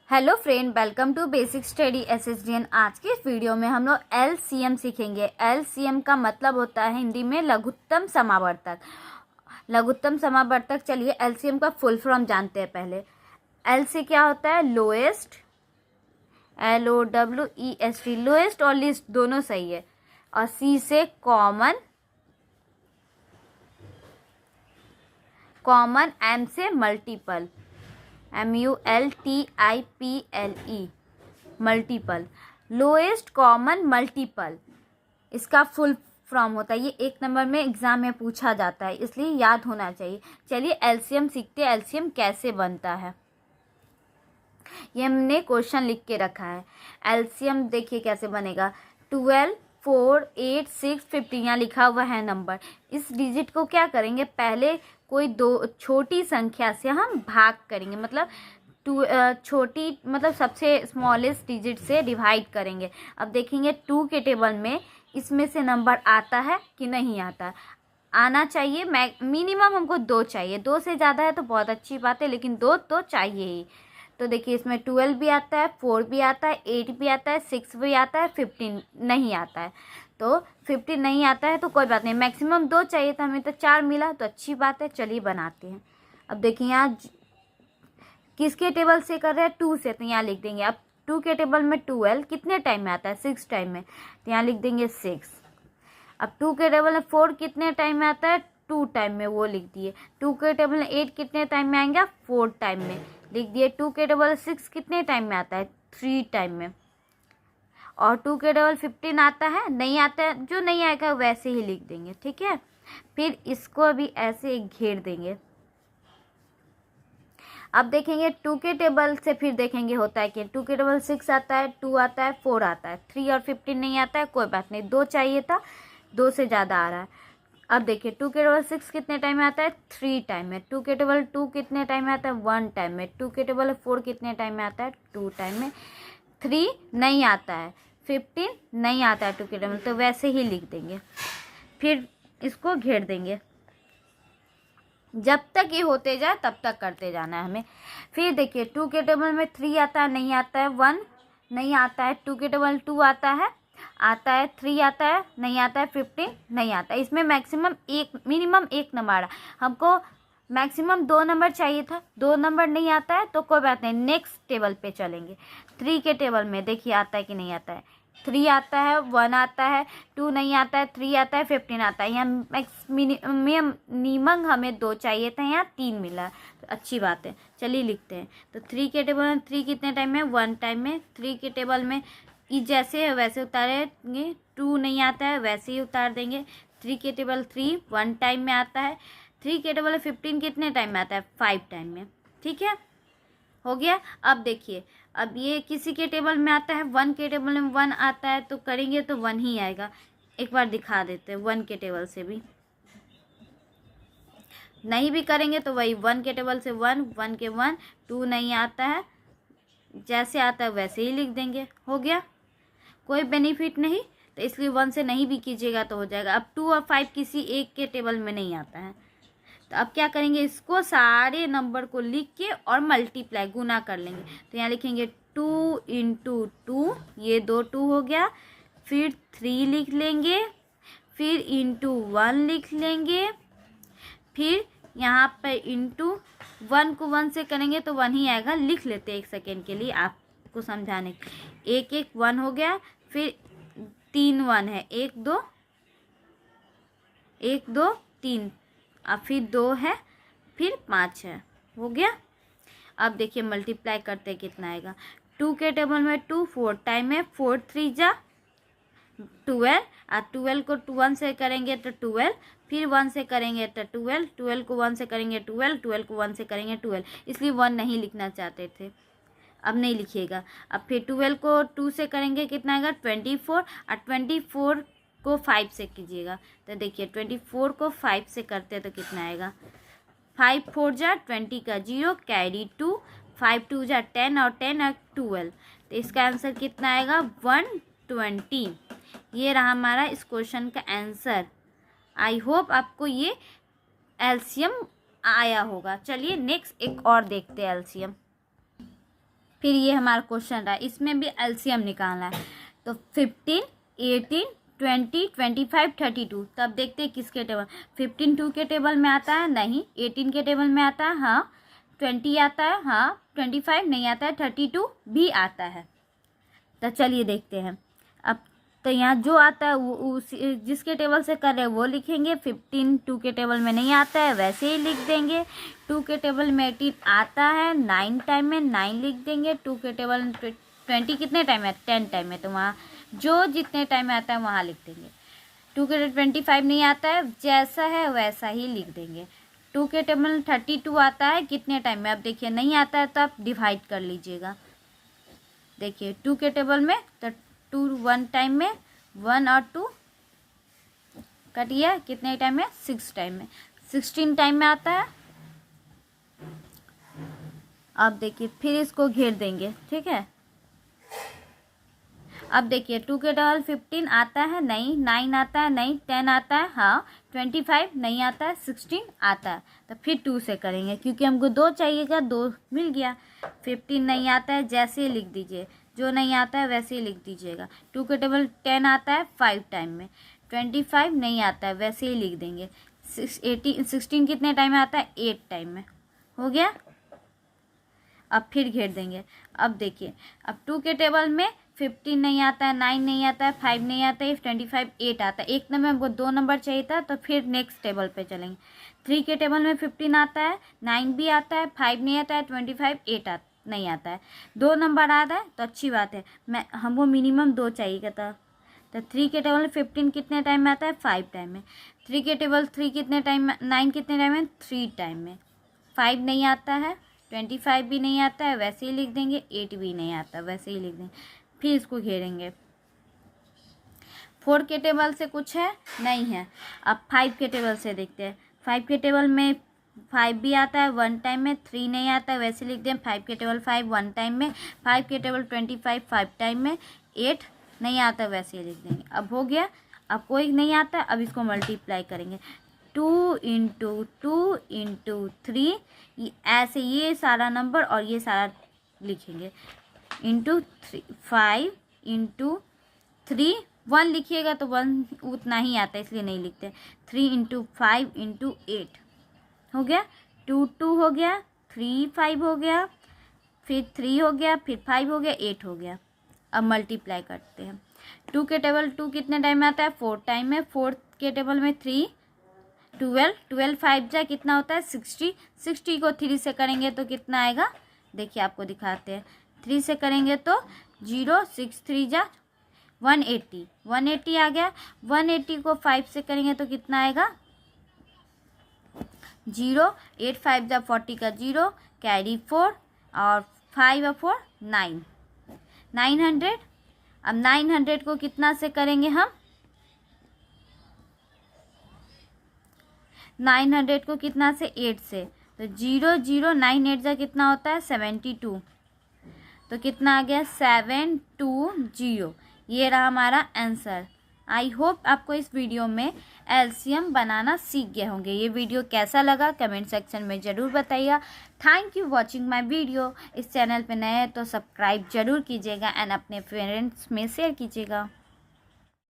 Hello friend, welcome to basic study SSDN. आज के इस वीडियो में हम लोग एलसीएम सीखेंगे। एलसीएम का मतलब होता है हिंदी में लघुत्तम समावर्तक। लघुत्तम समावर्तक, चलिए एलसीएम का फुल फॉर्म जानते हैं पहले। एल से क्या होता है? लोएस्ट, LOWEST, लोएस्ट और लीस्ट दोनों सही है। और सी से कॉमन, कॉमन। एम से multiple, MULTIPLE, multiple. Lowest common multiple इसका फुल फॉर्म होता है। ये एक नंबर में एग्जाम में पूछा जाता है, इसलिए याद होना चाहिए। चलिए एलसीएम सीखते हैं, एलसीएम कैसे बनता है। ये हमने क्वेश्चन लिख के रखा है। एलसीएम देखिए कैसे बनेगा। 12, 4, 8, 6, 15 यहाँ लिखा हुआ है नंबर। इस डिजिट को क्या करेंगे, पहले कोई दो छोटी संख्या से हम भाग करेंगे, मतलब छोटी मतलब सबसे स्मॉलेस्ट डिजिट से डिवाइड करेंगे। अब देखेंगे 2 के टेबल में इसमें से नंबर आता है कि नहीं आता। आना चाहिए, मिनिमम हमको 2 चाहिए। 2 से ज़्यादा है तो बहुत अच्छी बात है, लेकिन 2 तो चाहिए ही। तो देखिए इसमें 12 भी आता है, 4 भी आता है, 8 भी आता है, 6 भी आता है, 15 नहीं आता है। तो 15 नहीं आता है तो कोई बात नहीं, मैक्सिमम 2 चाहिए था, हमें तो 4 मिला तो अच्छी बात है। चलिए बनाते हैं। अब देखिए यहाँ किसके टेबल से कर रहे हैं? 2 से, तो यहाँ लिख देंगे। अब 2 के टेबल में 12 कितने टाइम में आता है? 6 टाइम में, तो यहाँ लिख देंगे 6। अब 2 के टेबल में 4 कितने टाइम में आता है? 2 टाइम में, वो लिख दिए। 2 के टेबल में 8 कितने टाइम में आएंगे? 4 टाइम में, लिख दिए। 2 के टेबल 6 कितने टाइम में आता है? 3 टाइम में। और 2 के टेबल 15 आता है? नहीं आता है, जो नहीं आएगा वैसे ही लिख देंगे, ठीक है। फिर इसको भी ऐसे घेर देंगे। अब देखेंगे 2 के टेबल से, फिर देखेंगे होता है कि 2 के टेबल 6 आता है, 2 आता है, 4 आता है, 3 और 15 नहीं आता है, कोई बात नहीं। 2 चाहिए था, 2 से ज़्यादा आ रहा है। अब देखिए 2 के टेबल 6 कितने टाइम में आता है? 3 टाइम में। 2 के टेबल 2 कितने टाइम में आता है? 1 टाइम में। 2 के टेबल 4 कितने टाइम में आता है? 2 टाइम में। 3 नहीं आता है, 15 नहीं आता है 2 के टेबल, तो वैसे ही लिख देंगे। फिर इसको घेर देंगे। जब तक ये होते जाए तब तक करते जाना है हमें। फिर देखिए 2 के टेबल में 3 आता है, नहीं आता है। 1 नहीं आता है। 2 के टेबल 2 आता है, 3 आता है, नहीं आता है। 15 नहीं आता है। इसमें मैक्सिमम मिनिमम एक नंबर आ रहा। हमको मैक्सिमम 2 नंबर चाहिए था, 2 नंबर नहीं आता है तो कोई बात नहीं, नेक्स्ट टेबल पे चलेंगे। 3 के टेबल में देखिए आता है कि नहीं आता है। 3 आता है, 1 आता है, 2 नहीं आता है, 3 आता है, 15 आता है। यहाँ मिनिमम हमें 2 चाहिए था, यहाँ 3 मिला, तो अच्छी बात है। चलिए लिखते हैं। तो 3 के टेबल में 3 कितने टाइम में? 1 टाइम में। 3 के टेबल में जैसे है वैसे उतारेंगे। 2 नहीं आता है, वैसे ही उतार देंगे। 3 के टेबल 3 1 टाइम में आता है। 3 के टेबल 15 कितने टाइम में आता है? 5 टाइम में, ठीक है, हो गया। अब देखिए, अब ये किसी के टेबल में आता है, 1 के टेबल में 1 आता है, तो करेंगे तो 1 ही आएगा। एक बार दिखा देते हैं 1 के टेबल से भी। नहीं भी करेंगे तो वही 1 के टेबल से 1, 1 के 1, 2 नहीं आता है, जैसे आता है वैसे ही लिख देंगे, हो गया। कोई बेनिफिट नहीं, तो इसलिए 1 से नहीं भी कीजिएगा तो हो जाएगा। अब 2 और 5 किसी एक के टेबल में नहीं आता है, तो अब क्या करेंगे, इसको सारे नंबर को लिख के और मल्टीप्लाई गुना कर लेंगे। तो यहाँ लिखेंगे 2 इंटू 2, ये 2 2 हो गया। फिर 3 लिख लेंगे, फिर इंटू 1 लिख लेंगे, फिर यहाँ पर इंटू 1 को 1 से करेंगे तो 1 ही आएगा। लिख लेते हैं एक सेकेंड के लिए आपको समझाने। एक 1 हो गया, फिर 3 1 है, 1 2 1 2 3, अब फिर 2 है, फिर 5 है, हो गया। अब देखिए मल्टीप्लाई करते कितना आएगा। 2 के टेबल में 2 4 टाइम में, 4 3 जा 12, और 12 को 1 से करेंगे तो 12, फिर 1 से करेंगे तो 12, 12 को 1 से करेंगे 12, 12 को 1 से करेंगे 12, इसलिए 1 नहीं लिखना चाहते थे, अब नहीं लिखिएगा। अब फिर 12 को 2 से करेंगे कितना आएगा? 24, और 24 को 5 से कीजिएगा, तो देखिए 24 को 5 से करते हैं तो कितना आएगा? 5 4 जा 20 का 0, कैरी 2, 5 2 जा 10, और 10 और 12, तो इसका आंसर कितना आएगा? 120। ये रहा हमारा इस क्वेश्चन का आंसर। आई होप आपको ये एलसीएम आया होगा। चलिए नेक्स्ट एक और देखते हैं एलसीएम। फिर ये हमारा क्वेश्चन रहा, इसमें भी एलसीएम निकालना है। तो 15, 18, 20, 25, 32। तब देखते हैं किसके टेबल। 15 2 के टेबल में आता है, नहीं। 18 के टेबल में आता है, हाँ। 20 आता है, हाँ। 25 नहीं आता है, 32 भी आता है। तो चलिए देखते हैं अब। तो यहाँ जो आता है वो जिसके टेबल से कर रहे हैं वो लिखेंगे। 15 2 के टेबल में नहीं आता है, वैसे ही लिख देंगे। 2 के टेबल में 18 आता है, 9 टाइम में 9 लिख देंगे। 2 के टेबल में 20 कितने टाइम है, 10 टाइम में, तो वहाँ जो जितने टाइम में आता है वहाँ लिख देंगे। 2 के 25 नहीं आता है, जैसा है वैसा ही लिख देंगे। 2 के टेबल में 32 आता है, कितने टाइम में, अब देखिए नहीं आता है तो आप डिवाइड कर लीजिएगा। देखिए 2 के टेबल में तो 2 1 टाइम में, 1 और 2 कट गया, कितने टाइम में, 6 टाइम में। 16 टाइम में आता है। अब देखिए फिर इसको घेर देंगे, ठीक है। अब देखिए 2 के टेबल 15 आता है, नहीं। 9 आता है, नहीं। 10 आता है, हाँ। 25 नहीं आता है, 16 आता है। तो फिर 2 से करेंगे क्योंकि हमको 2 चाहिएगा, 2 मिल गया। 15 नहीं आता है, जैसे ही लिख दीजिए, जो नहीं आता है वैसे ही लिख दीजिएगा। 2 के टेबल 10 आता है 5 टाइम में। 25 नहीं आता है, वैसे ही लिख देंगे। 16 कितने टाइम में आता है, 8 टाइम में। हो गया। अब फिर घेर देंगे। अब देखिए अब 2 के टेबल में 15 नहीं आता है, 9 नहीं आता है, 5 नहीं आता है, 25 8 आता है। एक नंबर हमको 2 नंबर चाहिए था, तो फिर नेक्स्ट टेबल पे चलेंगे। 3 के टेबल में 15 आता है, 9 भी आता है, 5 नहीं आता है, 25 8 नहीं आता है। 2 नंबर आता है तो अच्छी बात है, हमको मिनिमम 2 चाहिए था। तो 3 के टेबल में 15 कितने टाइम में आता है, 5 टाइम में। 3 के टेबल 3 कितने टाइम में, 9 कितने टाइम में, 3 टाइम में। 5 नहीं आता है, 25 भी नहीं आता है, वैसे ही लिख देंगे। 8 भी नहीं आता, वैसे ही लिख देंगे। फिर इसको घेरेंगे। 4 के टेबल से कुछ है, नहीं है। अब 5 के टेबल से देखते हैं। 5 के टेबल में 5 भी आता है 1 टाइम में, 3 नहीं आता है, वैसे लिख दें। 5 के टेबल 5 1 टाइम में। 5 के टेबल 25 5 टाइम में। 8 नहीं आता, वैसे ही लिख देंगे। अब हो गया। अब कोई नहीं आता, अब इसको मल्टीप्लाई करेंगे। 2 इंटू 2 इंटू 3, ऐसे ये सारा नंबर और ये सारा लिखेंगे। इंटू 3 5 इंटू 3 1 लिखिएगा तो 1 उतना ही आता है, इसलिए नहीं लिखते। 3 इंटू 5 इंटू 8 हो गया। 2 2 हो गया, 3 5 हो गया, फिर 3 हो गया, फिर 5 हो गया, 8 हो गया। अब मल्टीप्लाई करते हैं। 2 के टेबल 2 कितने टाइम में आता है, 4 टाइम में। 4 के टेबल में 3 12 12 5 जा कितना होता है, 60। 60 को 3 से करेंगे तो कितना आएगा, देखिए आपको दिखाते हैं। 3 से करेंगे तो 0 6 3 जा 180 180 आ गया। 180 को 5 से करेंगे तो कितना आएगा, 0 8 5 जा 40 का 0 कैरी 4 और 5 और 4 9 900। अब 900 को कितना से करेंगे हम, 900 को कितना से, 8 से। तो 0 0 9 8 जा कितना होता है, 72। तो कितना आ गया, 720। ये रहा हमारा आंसर। आई होप आपको इस वीडियो में एलसीएम बनाना सीख गए होंगे। ये वीडियो कैसा लगा कमेंट सेक्शन में ज़रूर बताइएगा। Thank you watching my video. इस चैनल पे नए हैं तो सब्सक्राइब जरूर कीजिएगा एंड अपने फ्रेंड्स में शेयर कीजिएगा।